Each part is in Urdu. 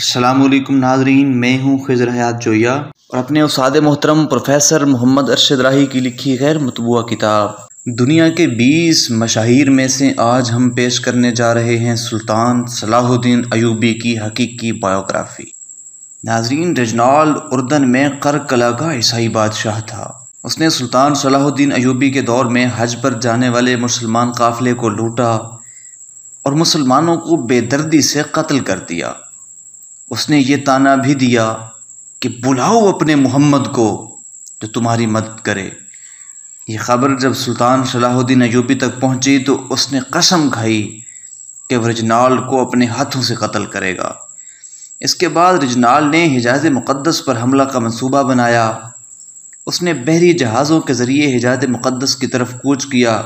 السلام علیکم ناظرین، میں ہوں خضر حیات جویا اور اپنے استاد محترم پروفیسر محمد ارشد راہی کی لکھی غیر مطبوعہ کتاب دنیا کے 20 مشاہیر میں سے آج ہم پیش کرنے جا رہے ہیں سلطان صلاح الدین ایوبی کی حقیقی بایوگرافی۔ ناظرین، رجنال اردن میں قرقلہ کا عیسائی بادشاہ تھا۔ اس نے سلطان صلاح الدین ایوبی کے دور میں حج پر جانے والے مسلمان قافلے کو لوٹا اور مسلمانوں کو بے دردی سے قتل کر دیا۔ اس نے یہ طعنہ بھی دیا کہ بلاؤ اپنے محمد کو جو تمہاری مدد کرے۔ یہ خبر جب سلطان صلاح الدین ایوبی تک پہنچی تو اس نے قسم کھائی کہ وہ رجنال کو اپنے ہاتھوں سے قتل کرے گا۔ اس کے بعد رجنال نے حجاز مقدس پر حملہ کا منصوبہ بنایا۔ اس نے بحری جہازوں کے ذریعے حجاز مقدس کی طرف کوچ کیا۔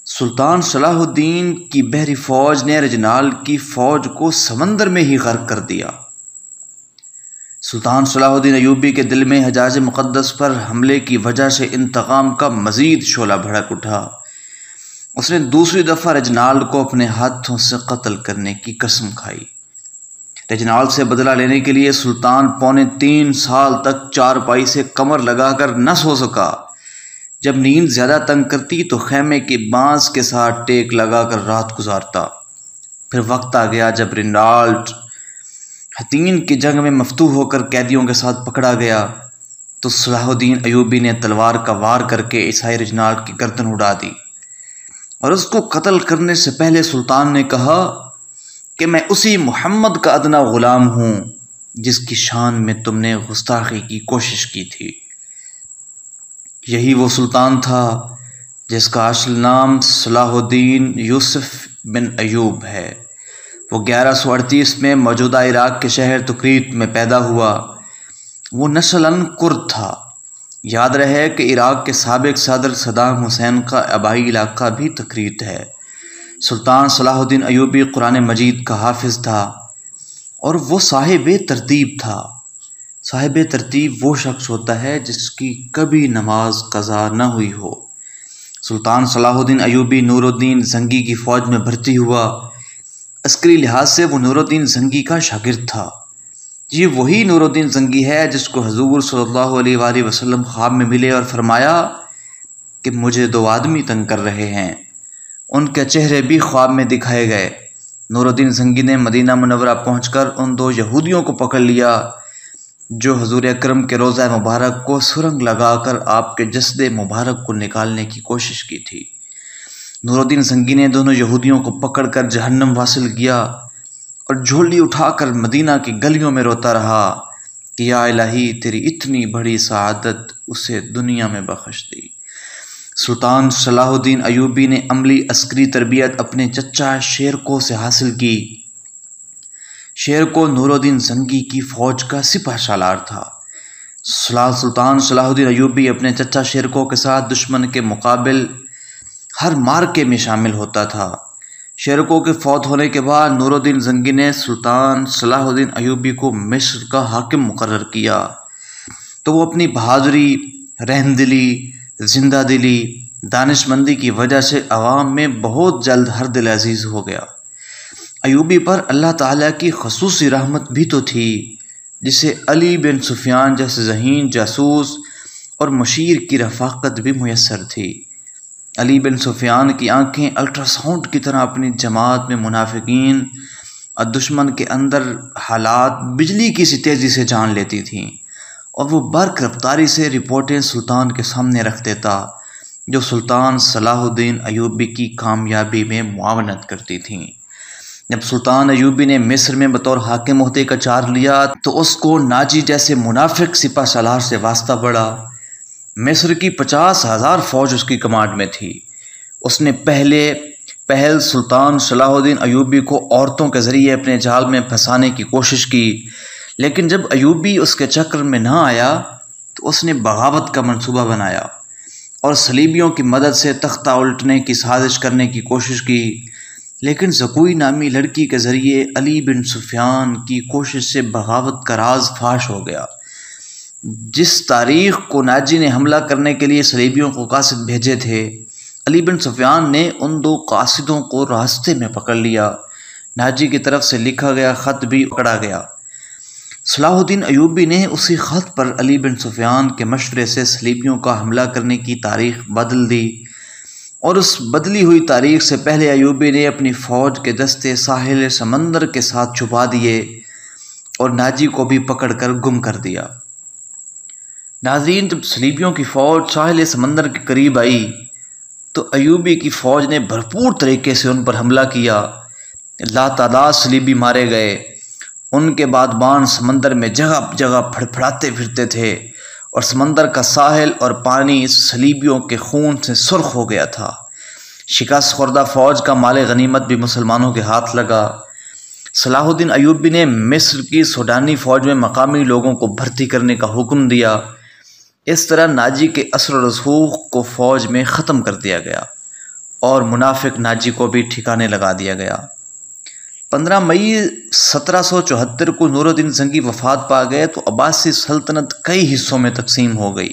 سلطان صلاح الدین کی بحری فوج نے رجنال کی فوج کو سمندر میں ہی غرق کر دیا۔ سلطان صلاح الدین ایوبی کے دل میں حجاز مقدس پر حملے کی وجہ سے انتقام کا مزید شعلہ بھڑک اٹھا۔ اس نے دوسری دفعہ رجنال کو اپنے ہاتھوں سے قتل کرنے کی قسم کھائی۔ رجنال سے بدلہ لینے کے لیے سلطان 3.25 سال تک چارپائی سے کمر لگا کر نہ سو سکا۔ جب نیند زیادہ تنگ کرتی تو خیمے کی بانس کے ساتھ ٹیک لگا کر رات گزارتا۔ پھر وقت آ گیا جب رجنال حطین کی جنگ میں مفتوح ہو کر قیدیوں کے ساتھ پکڑا گیا تو صلاح الدین ایوبی نے تلوار کا وار کر کے عیسائی رجنال کی گردن اڑا دی اور اس کو قتل کرنے سے پہلے سلطان نے کہا کہ میں اسی محمد کا ادنا غلام ہوں جس کی شان میں تم نے گستاخی کی کوشش کی تھی۔ یہی وہ سلطان تھا جس کا اصل نام صلاح الدین یوسف بن ایوب ہے۔ وہ 1138 میں موجودہ عراق کے شہر تکریت میں پیدا ہوا۔ وہ نسلاً کرد تھا۔ یاد رہے کہ عراق کے سابق صدر صدام حسین کا آبائی علاقہ بھی تکریت ہے۔ سلطان صلاح الدین ایوبی قرآن مجید کا حافظ تھا اور وہ صاحب ترتیب تھا۔ صاحب ترتیب وہ شخص ہوتا ہے جس کی کبھی نماز قضا نہ ہوئی ہو۔ سلطان صلاح الدین ایوبی نور الدین زنگی کی فوج میں بھرتی ہوا۔ عسکری لحاظ سے وہ نور الدین زنگی کا شاگرد تھا۔ یہ وہی نور الدین زنگی ہے جس کو حضور صلی اللہ علیہ وآلہ وسلم خواب میں ملے اور فرمایا کہ مجھے 2 آدمی تنگ کر رہے ہیں۔ ان کے چہرے بھی خواب میں دکھائے گئے۔ نور الدین زنگی نے مدینہ منورہ پہنچ کر ان 2 یہودیوں کو پکڑ لیا جو حضور اکرم کے روضہ مبارک کو سرنگ لگا کر آپ کے جسد مبارک کو نکالنے کی کوشش کی تھی۔ نور الدین زنگی نے دونوں یہودیوں کو پکڑ کر جہنم واصل کیا اور جھولی اٹھا کر مدینہ کی گلیوں میں روتا رہا کہ یا الہی تیری اتنی بڑی سعادت اسے دنیا میں بخش دی۔ سلطان صلاح الدین ایوبی نے عملی عسکری تربیت اپنے چچا شیرکو سے حاصل کی۔ شیرکو نور الدین زنگی کی فوج کا سپہ سالار تھا۔ سلطان صلاح الدین ایوبی اپنے چچا شیرکو کے ساتھ دشمن کے مقابل ہر مارکے میں شامل ہوتا تھا۔ شیرکو کے فوت ہونے کے بعد نور الدین زنگی نے سلطان صلاح الدین ایوبی کو مصر کا حاکم مقرر کیا تو وہ اپنی بہادری، رحمدلی، زندہ دلی، دانش مندی کی وجہ سے عوام میں بہت جلد ہر دل عزیز ہو گیا۔ ایوبی پر اللہ تعالیٰ کی خصوصی رحمت بھی تو تھی جسے علی بن سفیان جیسے ذہین جاسوس اور مشیر کی رفاقت بھی میسر تھی۔ علی بن سفیان کی آنکھیں الٹرا ساؤنڈ کی طرح اپنی جماعت میں منافقین اور دشمن کے اندر حالات بجلی کی سی تیزی سے جان لیتی تھیں اور وہ برق رفتاری سے رپورٹیں سلطان کے سامنے رکھ دیتا جو سلطان صلاح الدین ایوبی کی کامیابی میں معاونت کرتی تھیں۔ جب سلطان ایوبی نے مصر میں بطور حاکم عہدے کا چارج لیا تو اس کو ناجی جیسے منافق سپہ سالار سے واسطہ پڑا۔ مصر کی 50,000 فوج اس کی کمانڈ میں تھی۔ اس نے پہل سلطان صلاح الدین ایوبی کو عورتوں کے ذریعے اپنے جال میں پھنسانے کی کوشش کی، لیکن جب ایوبی اس کے چکر میں نہ آیا تو اس نے بغاوت کا منصوبہ بنایا اور صلیبیوں کی مدد سے تختہ الٹنے کی سازش کرنے کی کوشش کی، لیکن زکوئی نامی لڑکی کے ذریعے علی بن سفیان کی کوشش سے بغاوت کا راز فاش ہو گیا۔ جس تاریخ کو ناجی نے حملہ کرنے کے لیے صلیبیوں کو قاصد بھیجے تھے، علی بن سفیان نے ان 2 قاصدوں کو راستے میں پکڑ لیا۔ ناجی کی طرف سے لکھا گیا خط بھی پکڑا گیا۔ صلاح الدین ایوبی نے اسی خط پر علی بن سفیان کے مشورے سے صلیبیوں کا حملہ کرنے کی تاریخ بدل دی، اور اس بدلی ہوئی تاریخ سے پہلے ایوبی نے اپنی فوج کے دستے ساحل سمندر کے ساتھ چھپا دیے اور ناجی کو بھی پکڑ کر گم کر دیا۔ ناظرین، جب صلیبیوں کی فوج ساحل سمندر کے قریب آئی تو ایوبی کی فوج نے بھرپور طریقے سے ان پر حملہ کیا۔ لاتعداد صلیبی مارے گئے۔ ان کے بادبان سمندر میں جگہ جگہ پھڑپھڑاتے پھرتے تھے، اور سمندر کا ساحل اور پانی صلیبیوں کے خون سے سرخ ہو گیا تھا۔ شکست خوردہ فوج کا مال غنیمت بھی مسلمانوں کے ہاتھ لگا۔ صلاح الدین ایوبی نے مصر کی سوڈانی فوج میں مقامی لوگوں کو بھرتی کرنے کا حکم دیا۔ اس طرح ناجی کے اثر و رسوخ کو فوج میں ختم کر دیا گیا اور منافق ناجی کو بھی ٹھکانے لگا دیا گیا۔ 15 مئی 1774 کو نور الدین زنگی وفات پا گئے تو عباسی سلطنت کئی حصوں میں تقسیم ہو گئی۔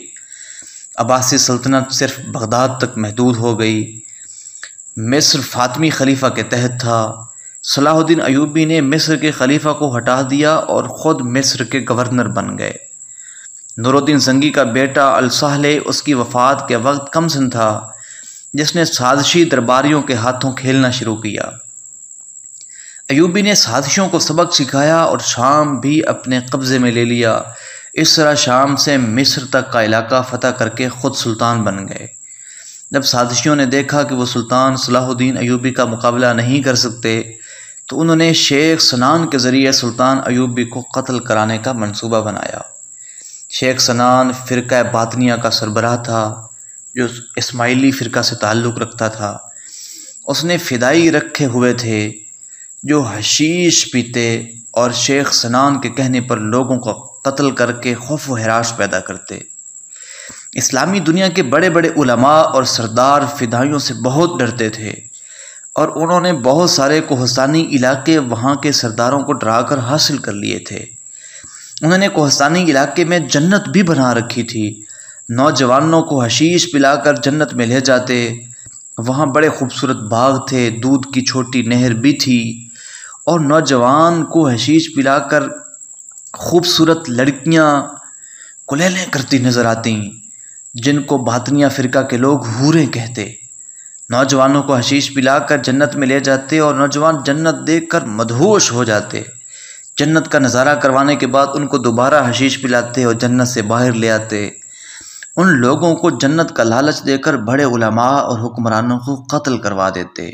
عباسی سلطنت صرف بغداد تک محدود ہو گئی۔ مصر فاطمی خلیفہ کے تحت تھا۔ صلاح الدین ایوبی نے مصر کے خلیفہ کو ہٹا دیا اور خود مصر کے گورنر بن گئے۔ نور الدین زنگی کا بیٹا الصالح اس کی وفات کے وقت کم سن تھا، جس نے سازشی درباریوں کے ہاتھوں کھیلنا شروع کیا۔ ایوبی نے سازشوں کو سبق سکھایا اور شام بھی اپنے قبضے میں لے لیا۔ اس طرح شام سے مصر تک کا علاقہ فتح کر کے خود سلطان بن گئے۔ جب سازشیوں نے دیکھا کہ وہ سلطان صلاح الدین ایوبی کا مقابلہ نہیں کر سکتے تو انہوں نے شیخ سنان کے ذریعے سلطان ایوبی کو قتل کرانے کا منصوبہ بنایا۔ شیخ سنان فرقہ باطنیہ کا سربراہ تھا جو اسماعیلی فرقہ سے تعلق رکھتا تھا۔ اس نے فدائی رکھے ہوئے تھے جو حشیش پیتے اور شیخ سنان کے کہنے پر لوگوں کو قتل کر کے خوف و ہراس پیدا کرتے۔ اسلامی دنیا کے بڑے بڑے علماء اور سردار فدائیوں سے بہت ڈرتے تھے، اور انہوں نے بہت سارے کوہستانی علاقے وہاں کے سرداروں کو ڈرا کر حاصل کر لیے تھے۔ انہوں نے کوہستانی علاقے میں جنت بھی بنا رکھی تھی۔ نوجوانوں کو حشیش پلا کر جنت میں لے جاتے۔ وہاں بڑے خوبصورت باغ تھے، دودھ کی چھوٹی نہر بھی تھی، اور نوجوان کو حشیش پلا کر خوبصورت لڑکیاں کلیلیں کرتی نظر آتیں، جن کو باطنیہ فرقہ کے لوگ حوریں کہتے۔ نوجوانوں کو حشیش پلا کر جنت میں لے جاتے اور نوجوان جنت دیکھ کر مدہوش ہو جاتے۔ جنت کا نظارہ کروانے کے بعد ان کو دوبارہ حشیش پلاتے اور جنت سے باہر لے آتے۔ ان لوگوں کو جنت کا لالچ دے کر بڑے علماء اور حکمرانوں کو قتل کروا دیتے۔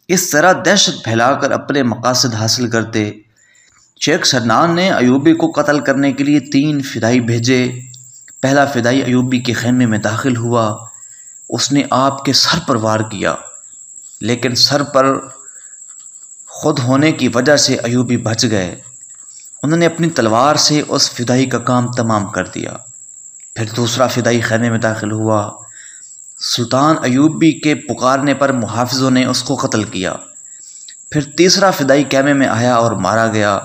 اس طرح دہشت پھیلا کر اپنے مقاصد حاصل کرتے۔ شیخ سنان نے ایوبی کو قتل کرنے کے لیے 3 فدائی بھیجے۔ پہلا فدائی ایوبی کے خیمے میں داخل ہوا۔ اس نے آپ کے سر پر وار کیا، لیکن سر پر خود ہونے کی وجہ سے ایوبی بچ گئے۔ انہوں نے اپنی تلوار سے اس فدائی کا کام تمام کر دیا۔ پھر دوسرا فدائی خیمے میں داخل ہوا۔ سلطان ایوبی کے پکارنے پر محافظوں نے اس کو قتل کیا۔ پھر تیسرا فدائی خیمے میں آیا اور مارا گیا۔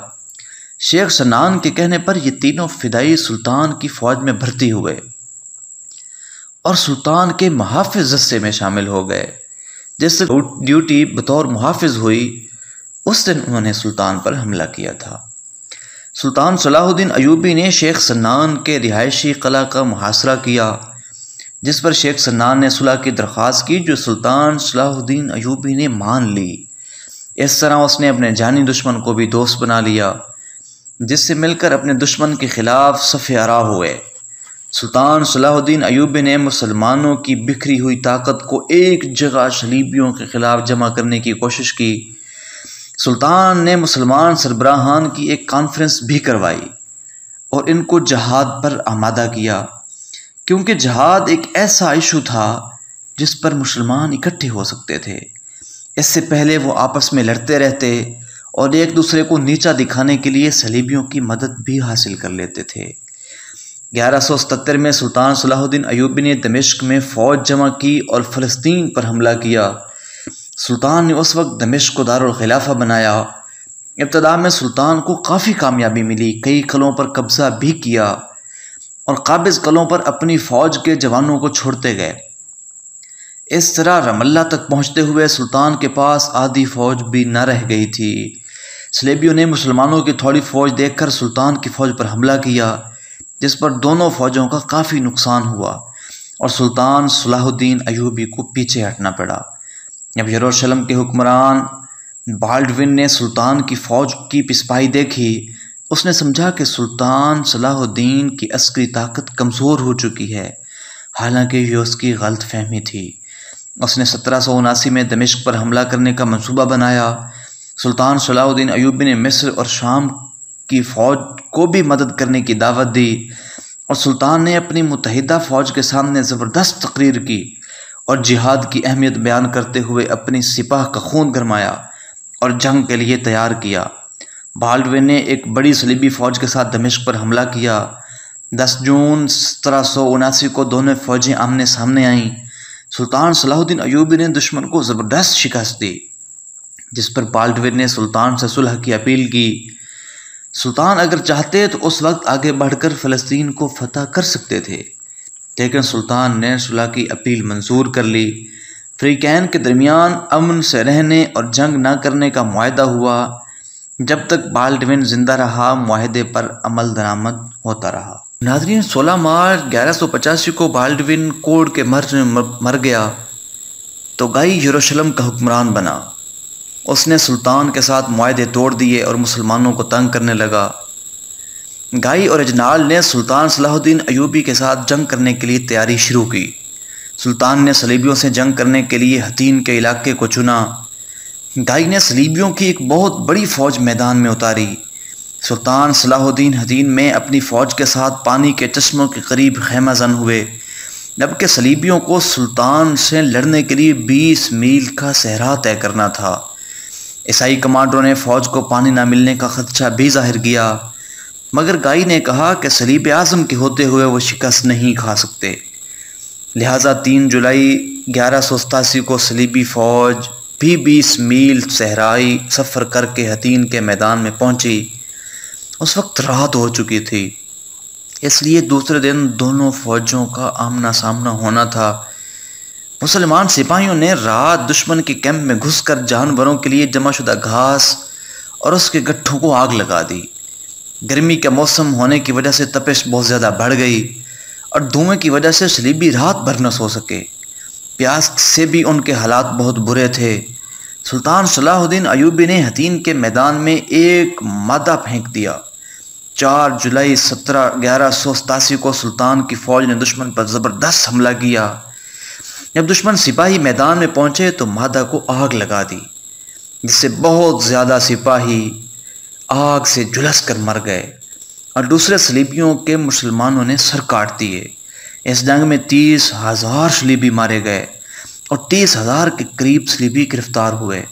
شیخ سنان کے کہنے پر یہ تینوں فدائی سلطان کی فوج میں بھرتی ہوئے اور سلطان کے محافظ دستے میں شامل ہو گئے۔ جس سے ڈیوٹی بطور محافظ ہوئی، اس دن انہوں نے سلطان پر حملہ کیا تھا۔ سلطان صلاح الدین ایوبی نے شیخ سنان کے رہائشی قلعہ کا محاصرہ کیا، جس پر شیخ سنان نے صلح کی درخواست کی، جو سلطان صلاح الدین ایوبی نے مان لی۔ اس طرح اس نے اپنے جانی دشمن کو بھی دوست بنا لیا، جس سے مل کر اپنے دشمن کے خلاف صف آرا ہوئے۔ سلطان صلاح الدین ایوبی نے مسلمانوں کی بکھری ہوئی طاقت کو ایک جگہ صلیبیوں کے خلاف جمع کرنے کی کوشش کی۔ سلطان نے مسلمان سربراہان کی ایک کانفرنس بھی کروائی اور ان کو جہاد پر آمادہ کیا، کیونکہ جہاد ایک ایسا ایشو تھا جس پر مسلمان اکٹھے ہو سکتے تھے۔ اس سے پہلے وہ آپس میں لڑتے رہتے اور ایک دوسرے کو نیچا دکھانے کے لیے صلیبیوں کی مدد بھی حاصل کر لیتے تھے۔ 1177 میں سلطان صلاح الدین ایوبی نے دمشق میں فوج جمع کی اور فلسطین پر حملہ کیا۔ سلطان نے اس وقت دمشق کو دارالخلافہ بنایا۔ ابتدا میں سلطان کو کافی کامیابی ملی، کئی قلعوں پر قبضہ بھی کیا اور قابض قلعوں پر اپنی فوج کے جوانوں کو چھوڑتے گئے۔ اس طرح رم اللہ تک پہنچتے ہوئے سلطان کے پاس آدھی فوج بھی نہ رہ گئی تھی۔ صلیبیوں نے مسلمانوں کی تھوڑی فوج دیکھ کر سلطان کی فوج پر حملہ کیا، جس پر دونوں فوجوں کا کافی نقصان ہوا اور سلطان صلاح الدین ایوبی کو پیچھے ہٹنا پڑا۔ جب یروشلم کے حکمران بالڈون نے سلطان کی فوج کی پسپائی دیکھی، اس نے سمجھا کہ سلطان صلاح الدین کی عسکری طاقت کمزور ہو چکی ہے، حالانکہ یہ اس کی غلط فہمی تھی۔ اس نے 1779 میں دمشق پر حملہ کرنے کا منصوبہ بنایا۔ سلطان صلاح الدین ایوبی نے مصر اور شام کی فوج کو بھی مدد کرنے کی دعوت دی، اور سلطان نے اپنی متحدہ فوج کے سامنے زبردست تقریر کی اور جہاد کی اہمیت بیان کرتے ہوئے اپنی سپاہ کا خون گرمایا اور جنگ کے لیے تیار کیا۔ بالڈون نے ایک بڑی صلیبی فوج کے ساتھ دمشق پر حملہ کیا۔ 10 جون 1779 کو دونوں فوجیں آمنے سامنے آئیں۔ سلطان صلاح الدین ایوبی نے دشمن کو زبردست شکست دی، جس پر بالڈون نے سلطان سے صلح کی اپیل کی۔ سلطان اگر چاہتے تو اس وقت آگے بڑھ کر فلسطین کو فتح کر سکتے تھے، لیکن سلطان نے صلح کی اپیل منظور کر لی۔ فریقین کے درمیان امن سے رہنے اور جنگ نہ کرنے کا معاہدہ ہوا۔ جب تک بالڈون زندہ رہا، معاہدے پر عمل درآمد ہوتا رہا۔ ناظرین، 16 مارچ 1185 کو بالڈون کوڑ کے مرض میں مر گیا تو گائی یروشلم کا حکمران بنا۔ اس نے سلطان کے ساتھ معاہدے توڑ دیے اور مسلمانوں کو تنگ کرنے لگا۔ گائی اور اجنال نے سلطان صلاح الدین ایوبی کے ساتھ جنگ کرنے کے لیے تیاری شروع کی۔ سلطان نے صلیبیوں سے جنگ کرنے کے لیے حتین کے علاقے کو چنا۔ گائی نے صلیبیوں کی ایک بہت بڑی فوج میدان میں اتاری۔ سلطان صلاح الدین حتین میں اپنی فوج کے ساتھ پانی کے چشموں کے قریب خیمہ زن ہوئے، جبکہ صلیبیوں کو سلطان سے لڑنے کے لیے 20 میل کا صحرا طے کرنا تھا۔ عیسائی کمانڈروں نے فوج کو پانی نہ ملنے کا خدشہ بھی ظاہر کیا، مگر گائی نے کہا کہ صلیب اعظم کے ہوتے ہوئے وہ شکست نہیں کھا سکتے۔ لہٰذا 3 جولائی 1187 کو صلیبی فوج بھی 20 میل صحرائی سفر کر کے حتین کے میدان میں پہنچی۔ اس وقت رات ہو چکی تھی، اس لیے دوسرے دن دونوں فوجوں کا آمنا سامنا ہونا تھا۔ مسلمان سپاہیوں نے رات دشمن کے کیمپ میں گھس کر جانوروں کے لیے جمع شدہ گھاس اور اس کے گٹھوں کو آگ لگا دی۔ گرمی کا موسم ہونے کی وجہ سے تپش بہت زیادہ بڑھ گئی اور دھوئیں کی وجہ سے صلیبی رات بھر نہ سو سکے۔ پیاس سے بھی ان کے حالات بہت برے تھے۔ سلطان صلاح الدین ایوبی نے حتین کے میدان میں ایک مادہ پھینک دیا۔ 4 جولائی 1187 کو سلطان کی فوج نے دشمن پر زبردست حملہ کیا۔ جب دشمن سپاہی میدان میں پہنچے تو مادہ کو آگ لگا دی، جس سے بہت زیادہ سپاہی آگ سے جھلس کر مر گئے اور دوسرے صلیبیوں کے مسلمانوں نے سر کاٹ دیے۔ اس جنگ میں 30,000 صلیبی مارے گئے اور 30,000 کے قریب صلیبی گرفتار ہوئے۔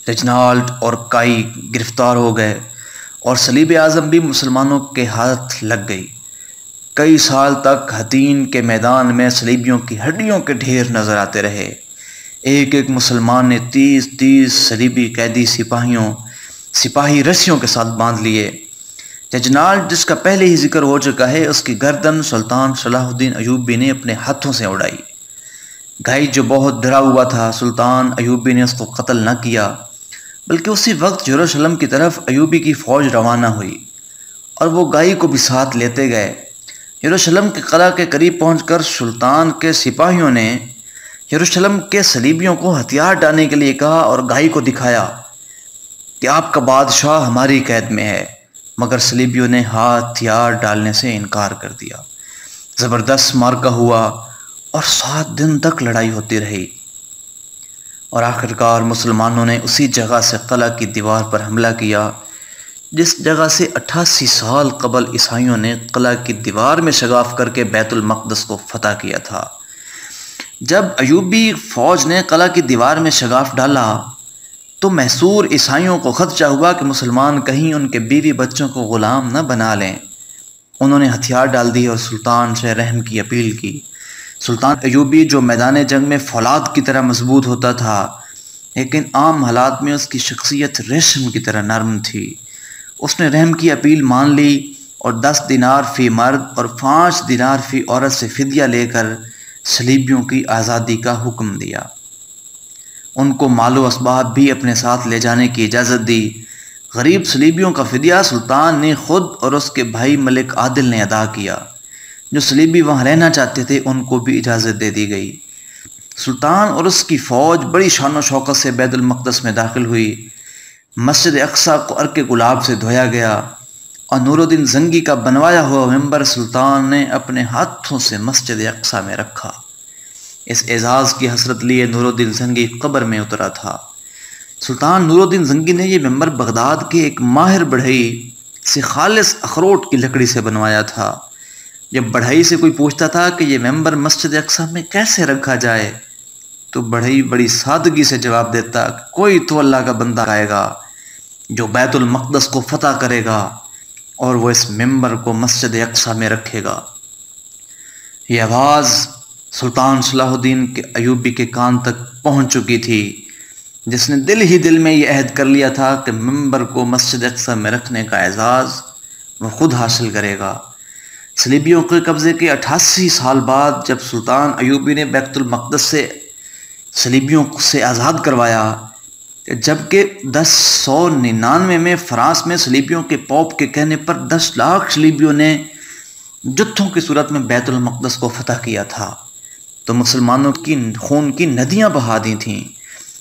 رجنالڈ اور کائی گرفتار ہو گئے اور صلیب اعظم بھی مسلمانوں کے ہاتھ لگ گئی۔ کئی سال تک حتین کے میدان میں صلیبیوں کی ہڈیوں کے ڈھیر نظر آتے رہے۔ ایک ایک مسلمان نے 30 صلیبی قیدی سپاہی رسیوں کے ساتھ باندھ لیے۔ رجنالڈ، جس کا پہلے ہی ذکر ہو چکا ہے، اس کی گردن سلطان صلاح الدین ایوبی نے اپنے ہاتھوں سے اڑائی۔ گائی، جو بہت ڈرا ہوا تھا، سلطان ایوبی نے اس کو قتل نہ کیا، بلکہ اسی وقت یروشلم کی طرف ایوبی کی فوج روانہ ہوئی اور وہ گائی کو بھی ساتھ لیتے گئے۔ یروشلم کے قلعہ کے قریب پہنچ کر سلطان کے سپاہیوں نے یروشلم کے صلیبیوں کو ہتھیار ڈالنے کے لیے کہا اور گائی کو دکھایا کہ آپ کا بادشاہ ہماری قید میں ہے، مگر صلیبیوں نے ہتھیار ڈالنے سے انکار کر دیا۔ زبردست معرکہ ہوا اور 7 دن تک لڑائی ہوتی رہی اور آخرکار مسلمانوں نے اسی جگہ سے قلعہ کی دیوار پر حملہ کیا جس جگہ سے 88 سال قبل عیسائیوں نے قلعہ کی دیوار میں شگاف کر کے بیت المقدس کو فتح کیا تھا۔ جب ایوبی فوج نے قلعہ کی دیوار میں شگاف ڈالا تو محصور عیسائیوں کو خدشہ ہوا کہ مسلمان کہیں ان کے بیوی بچوں کو غلام نہ بنا لیں۔ انہوں نے ہتھیار ڈال دیے اور سلطان سے رحم کی اپیل کی۔ سلطان ایوبی، جو میدان جنگ میں فولاد کی طرح مضبوط ہوتا تھا، لیکن عام حالات میں اس کی شخصیت ریشم کی طرح نرم تھی، اس نے رحم کی اپیل مان لی اور 10 دینار فی مرد اور 5 دینار فی عورت سے فدیہ لے کر صلیبیوں کی آزادی کا حکم دیا۔ ان کو مال و اسباب بھی اپنے ساتھ لے جانے کی اجازت دی۔ غریب صلیبیوں کا فدیہ سلطان نے خود اور اس کے بھائی ملک عادل نے ادا کیا۔ جو صلیبی وہاں رہنا چاہتے تھے ان کو بھی اجازت دے دی گئی۔ سلطان اور اس کی فوج بڑی شان و شوکت سے بیت المقدس میں داخل ہوئی۔ مسجد اقصیٰ کو عرق گلاب سے دھویا گیا اور نور الدین زنگی کا بنوایا ہوا ممبر سلطان نے اپنے ہاتھوں سے مسجد اقصیٰ میں رکھا۔ اس اعزاز کی حسرت لیے نور الدین زنگی قبر میں اترا تھا۔ سلطان نور الدین زنگی نے یہ ممبر بغداد کے ایک ماہر بڑھئی سے خالص اخروٹ کی لکڑی سے بنوایا تھا۔ جب بڑھئی سے کوئی پوچھتا تھا کہ یہ ممبر مسجد اقصیٰ میں کیسے رکھا جائے تو بڑھئی بڑی سادگی سے جواب دیتا کہ کوئی تو اللہ کا بندہ آئے گا جو بیت المقدس کو فتح کرے گا اور وہ اس ممبر کو مسجد اقصیٰ میں رکھے گا۔ یہ آواز سلطان صلاح الدین کے ایوبی کے کان تک پہنچ چکی تھی، جس نے دل ہی دل میں یہ عہد کر لیا تھا کہ ممبر کو مسجد اقصیٰ میں رکھنے کا اعزاز وہ خود حاصل کرے گا۔ صلیبیوں کے قبضے کے 88 سال بعد جب سلطان ایوبی نے بیت المقدس سے صلیبیوں سے آزاد کروایا، جبکہ 1099 میں فرانس میں صلیبیوں کے پوپ کے کہنے پر 10 لاکھ صلیبیوں نے جتھوں کی صورت میں بیت المقدس کو فتح کیا تھا، تو مسلمانوں کی خون کی ندیاں بہا دی تھیں۔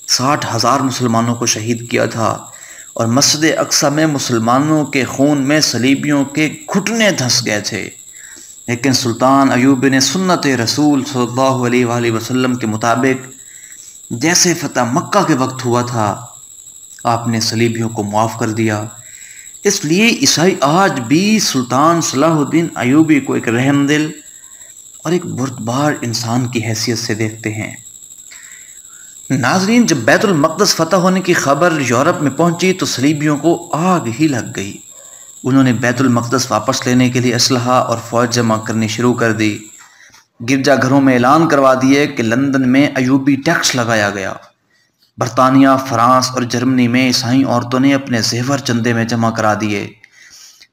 60,000 مسلمانوں کو شہید کیا تھا اور مسجد اقصیٰ میں مسلمانوں کے خون میں صلیبیوں کے گھٹنے دھنس گئے تھے، لیکن سلطان ایوبی نے سنت رسول صلی اللہ علیہ وآلہ وسلم کے مطابق جیسے فتح مکہ کے وقت ہوا تھا آپ نے صلیبیوں کو معاف کر دیا۔ اس لیے عیسائی آج بھی سلطان صلاح الدین ایوبی کو ایک رحم دل اور ایک بردبار انسان کی حیثیت سے دیکھتے ہیں۔ ناظرین، جب بیت المقدس فتح ہونے کی خبر یورپ میں پہنچی تو صلیبیوں کو آگ ہی لگ گئی۔ انہوں نے بیت المقدس واپس لینے کے لیے اسلحہ اور فوج جمع کرنی شروع کر دی۔ گرجا گھروں میں اعلان کروا دیے کہ لندن میں ایوبی ٹیکس لگایا گیا۔ برطانیہ، فرانس اور جرمنی میں عیسائی عورتوں نے اپنے زیور چندے میں جمع کرا دیے۔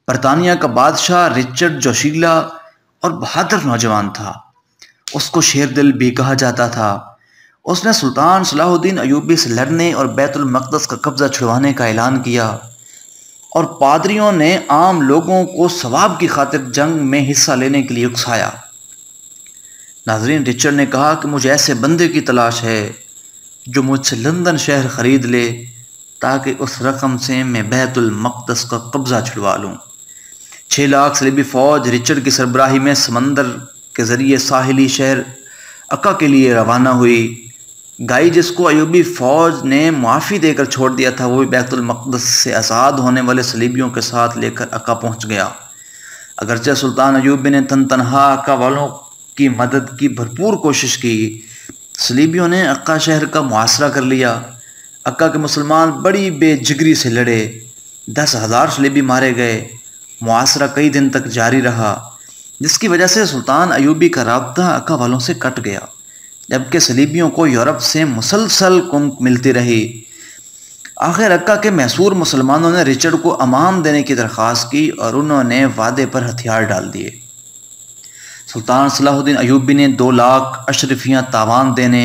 برطانیہ کا بادشاہ رچرڈ جوشیلا اور بہادر نوجوان تھا، اس کو شیر دل بھی کہا جاتا تھا۔ اس نے سلطان صلاح الدین ایوبی سے لڑنے اور بیت المقدس کا قبضہ چھڑوانے کا اعلان کیا، اور پادریوں نے عام لوگوں کو ثواب کی خاطر جنگ میں حصہ لینے کے لیے اکسایا۔ ناظرین، رچرڈ نے کہا کہ مجھے ایسے بندے کی تلاش ہے جو مجھ سے لندن شہر خرید لے تاکہ اس رقم سے میں بیت المقدس کا قبضہ چھڑوا لوں۔ 6 لاکھ صلیبی فوج رچرڈ کی سربراہی میں سمندر کے ذریعے ساحلی شہر عکا کے لیے روانہ ہوئی۔ گائی، جس کو ایوبی فوج نے معافی دے کر چھوڑ دیا تھا، وہ بھی بیت المقدس سے آزاد ہونے والے صلیبیوں کے ساتھ لے کر عکا پہنچ گیا۔ اگرچہ سلطان ایوبی نے تنہا عکا والوں کی مدد کی بھرپور کوشش کی، صلیبیوں نے عکا شہر کا محاصرہ کر لیا۔ عکا کے مسلمان بڑی بے جگری سے لڑے، 10,000 صلیبی مارے گئے۔ محاصرہ کئی دن تک جاری رہا، جس کی وجہ سے سلطان ایوبی کا رابطہ عکا والوں سے کٹ گیا، جبکہ صلیبیوں کو یورپ سے مسلسل کمک ملتی رہی۔ آخر عکا کے محصور مسلمانوں نے رچرڈ کو امان دینے کی درخواست کی اور انہوں نے وعدے پر ہتھیار ڈال دیے۔ سلطان صلاح الدین ایوبی نے 2 لاکھ اشرفیاں تاوان دینے،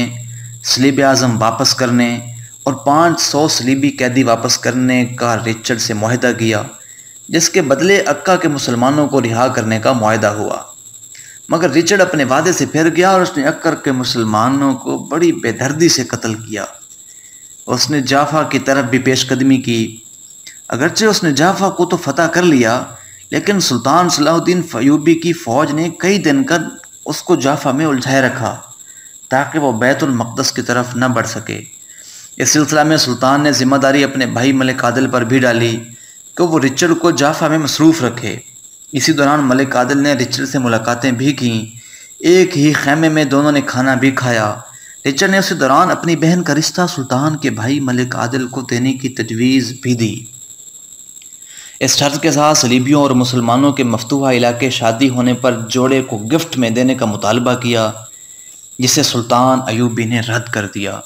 صلیب اعظم واپس کرنے اور 500 صلیبی قیدی واپس کرنے کا رچرڈ سے معاہدہ کیا، جس کے بدلے عکا کے مسلمانوں کو رہا کرنے کا معاہدہ ہوا۔ مگر رچرڈ اپنے وعدے سے پھر گیا اور اس نے عکا کے مسلمانوں کو بڑی بے دردی سے قتل کیا۔ اس نے جافا کی طرف بھی پیش قدمی کی۔ اگرچہ اس نے جافا کو تو فتح کر لیا، لیکن سلطان صلاح الدین ایوبی کی فوج نے کئی دن کا اس کو جافا میں الجھائے رکھا تاکہ وہ بیت المقدس کی طرف نہ بڑھ سکے۔ اس سلسلہ میں سلطان نے ذمہ داری اپنے بھائی ملک عادل پر بھی ڈالی کہ وہ رچرڈ کو جافا میں مصروف رکھے۔ اسی دوران ملک عادل نے رچرڈ سے ملاقاتیں بھی کیں، ایک ہی خیمے میں دونوں نے کھانا بھی کھایا۔ رچرڈ نے اسی دوران اپنی بہن کا رشتہ سلطان کے بھائی ملک عادل کو دینے کی تجویز بھی دی۔ اس شرط کے ساتھ صلیبیوں اور مسلمانوں کے مفتوحہ علاقے شادی ہونے پر جوڑے کو گفٹ میں دینے کا مطالبہ کیا، جسے سلطان ایوبی نے رد کر دیا۔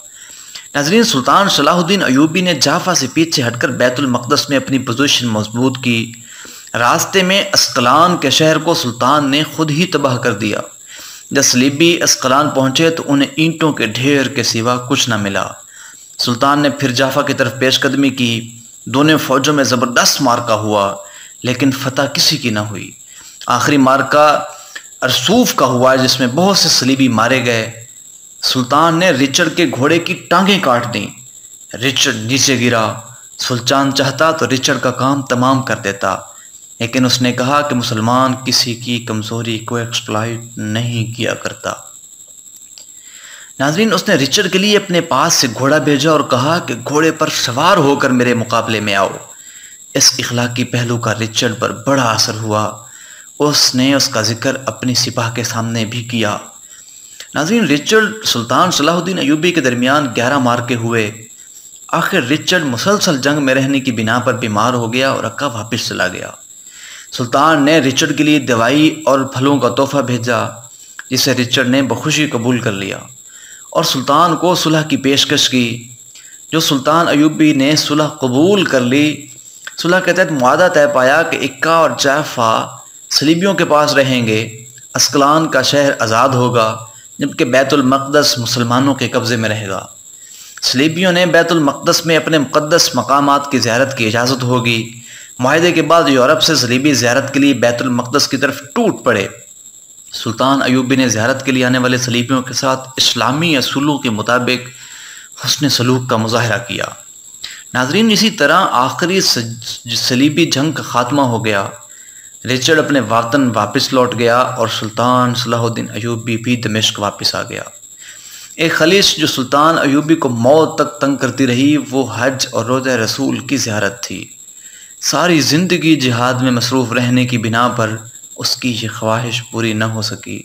ناظرین، سلطان صلاح الدین ایوبی نے جافا سے پیچھے ہٹ کر بیت المقدس میں اپنی پوزیشن مضبوط کی۔ راستے میں اسقلان کے شہر کو سلطان نے خود ہی تباہ کر دیا۔ جب صلیبی اسقلان پہنچے تو انہیں اینٹوں کے ڈھیر کے سوا کچھ نہ ملا۔ سلطان نے پھر جافا کی طرف پیش قدمی کی، دونوں فوجوں میں زبردست مارکا ہوا لیکن فتح کسی کی نہ ہوئی۔ آخری مارکا ارسوف کا ہوا جس میں بہت سے صلیبی مارے گئے۔ سلطان نے رچرڈ کے گھوڑے کی ٹانگیں کاٹ دیں۔ رچرڈ نیچے گرا۔ سلطان چاہتا تو رچرڈ کا کام تمام کر دیتا، لیکن اس نے کہا کہ مسلمان کسی کی کمزوری کو ایکسپلائٹ نہیں کیا کرتا۔ ناظرین، اس نے رچرڈ کے لیے اپنے پاس سے گھوڑا بھیجا اور کہا کہ گھوڑے پر سوار ہو کر میرے مقابلے میں آؤ۔ اس اخلاقی پہلو کا رچرڈ پر بڑا اثر ہوا۔ اس نے اس کا ذکر اپنی سپاہ کے سامنے بھی کیا۔ ناظرین، رچرڈ سلطان صلاح الدین ایوبی کے درمیان 11 مارکے ہوئے۔ آخر رچرڈ مسلسل جنگ میں رہنے کی بنا پر بیمار ہو گیا اور اکا واپس چلا گیا۔ سلطان نے رچرڈ کے لیے دوائی اور پھلوں کا تحفہ بھیجا، جسے رچرڈ نے بخوشی قبول کر لیا اور سلطان کو صلح کی پیشکش کی۔ جو سلطان ایوبی نے صلح قبول کر لی۔ صلح کے تحت معاہدہ طے پایا کہ اکا اور جعفہ صلیبیوں کے پاس رہیں گے، اسکلان کا شہر آزاد ہوگا، جبکہ بیت المقدس مسلمانوں کے قبضے میں رہے گا۔ صلیبیوں نے بیت المقدس میں اپنے مقدس مقامات کی زیارت کی اجازت ہوگی۔ معاہدے کے بعد یورپ سے صلیبی زیارت کے لیے بیت المقدس کی طرف ٹوٹ پڑے۔ سلطان ایوبی نے زیارت کے لیے آنے والے صلیبیوں کے ساتھ اسلامی اصولوں کے مطابق حسن سلوک کا مظاہرہ کیا۔ ناظرین، اسی طرح آخری صلیبی جنگ کا خاتمہ ہو گیا۔ رچرڈ اپنے وطن واپس لوٹ گیا اور سلطان صلاح الدین ایوبی بھی دمشق واپس آ گیا۔ ایک خلیص جو سلطان ایوبی کو موت تک تنگ کرتی رہی وہ حج اور روضہ رسول کی زیارت تھی۔ ساری زندگی جہاد میں مصروف رہنے کی بنا پر اس کی یہ خواہش پوری نہ ہو سکی۔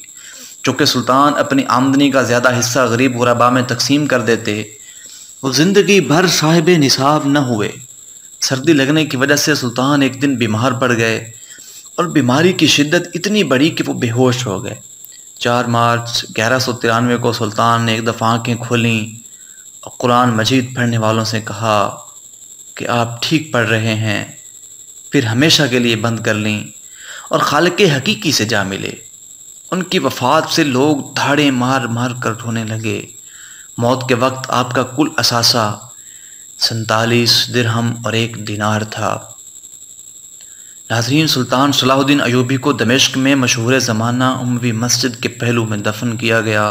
چونکہ سلطان اپنی آمدنی کا زیادہ حصہ غریب غرباء میں تقسیم کر دیتے، وہ زندگی بھر صاحب نصاب نہ ہوئے۔ سردی لگنے کی وجہ سے سلطان ایک دن بیمار پڑ گئے اور بیماری کی شدت اتنی بڑی کہ وہ بے ہوش ہو گئے۔ 4 مارچ 1193 کو سلطان نے ایک دفعہ آنکھیں کھولیں اور قرآن مجید پڑھنے والوں سے کہا کہ آپ ٹھیک پڑھ رہے ہیں، پھر ہمیشہ کے لیے بند کر لیں اور خالق حقیقی سے جا ملے۔ ان کی وفات سے لوگ دھاڑے مار مار کر رونے لگے۔ موت کے وقت آپ کا کل اثاثہ 47 درہم اور 1 دینار تھا۔ ناظرین، سلطان صلاح الدین ایوبی کو دمشق میں مشہور زمانہ اموی مسجد کے پہلو میں دفن کیا گیا۔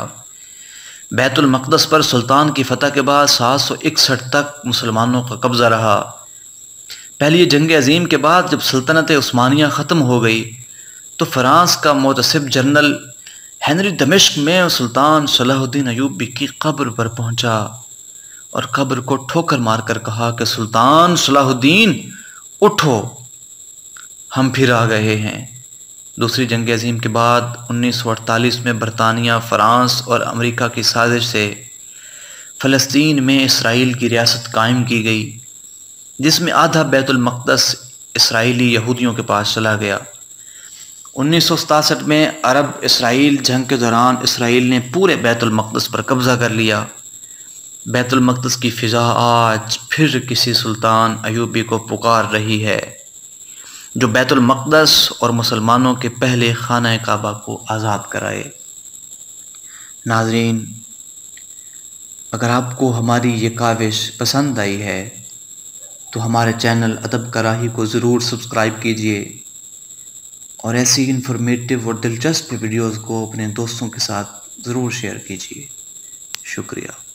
بیت المقدس پر سلطان کی فتح کے بعد 761 تک مسلمانوں کا قبضہ رہا۔ پہلی جنگ عظیم کے بعد جب سلطنت عثمانیہ ختم ہو گئی تو فرانس کا محتسب جنرل ہنری دمشق میں سلطان صلاح الدین ایوبی کی قبر پر پہنچا اور قبر کو ٹھوکر مار کر کہا کہ سلطان صلاح الدین اٹھو، ہم پھر آ گئے ہیں۔ دوسری جنگ عظیم کے بعد 1948 میں برطانیہ، فرانس اور امریکہ کی سازش سے فلسطین میں اسرائیل کی ریاست قائم کی گئی، جس میں آدھا بیت المقدس اسرائیلی یہودیوں کے پاس چلا گیا۔ 1967 میں عرب اسرائیل جنگ کے دوران اسرائیل نے پورے بیت المقدس پر قبضہ کر لیا۔ بیت المقدس کی فضا آج پھر کسی سلطان ایوبی کو پکار رہی ہے جو بیت المقدس اور مسلمانوں کے پہلے خانہ کعبہ کو آزاد کرائے۔ ناظرین، اگر آپ کو ہماری یہ کاوش پسند آئی ہے تو ہمارے چینل ادب کا راہی کو ضرور سبسکرائب کیجیے اور ایسی انفارمیٹیو اور دلچسپ ویڈیوز کو اپنے دوستوں کے ساتھ ضرور شیئر کیجیے۔ شکریہ۔